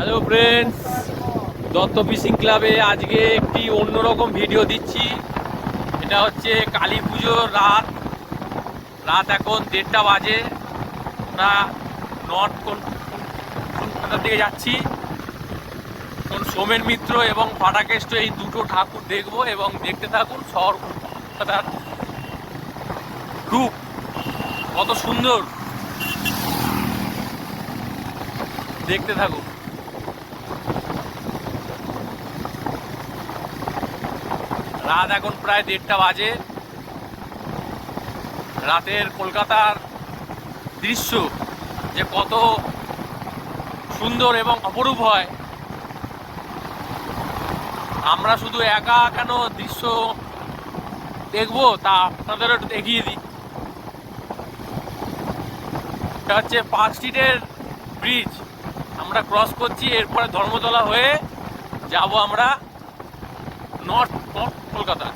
Hello friends, Dutta fishing ক্লাবে আজকে একটি অন্যরকম ভিডিও দিচ্ছি। এটা হচ্ছে কালী পুজোর রাত। এখন 1:30 বাজে। আমরা নর্থ কলকাতার দিকে যাচ্ছি। এখন সোমেন মিত্র এবং ফাটাকেষ্ট এই দুটো ঠাকুর দেখবো এবং দেখতে থাকুন শহর কলকাতার রূপ কত সুন্দর, দেখতে থাকুন। রাত এখন প্রায় 1:30 বাজে। রাতের কলকাতার দৃশ্য যে কত সুন্দর এবং অপরূপ হয়, আমরা শুধু একা কেন দৃশ্য দেখবো তা আপনাদেরও একটু দেখিয়ে দিই। এটা হচ্ছে পার্ক স্ট্রিটের ব্রিজ, আমরা ক্রস করছি। এরপরে ধর্মতলা হয়ে যাব আমরা নর্থ কলকাতা।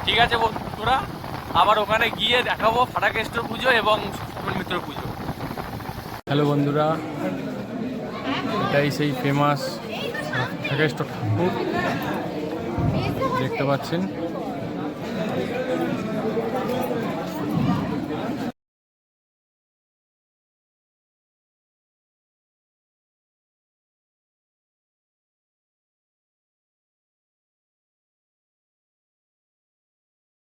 ঠিক আছে বন্ধুরা, আবার ওখানে গিয়ে দেখাবো ফাটাকেষ্টর পুজো এবং সোমেন মিত্র পুজো। হ্যালো বন্ধুরা, এটাই সেই ফেমাস ফাটাকেষ্ট ঠাকুর দেখতে পাচ্ছেন।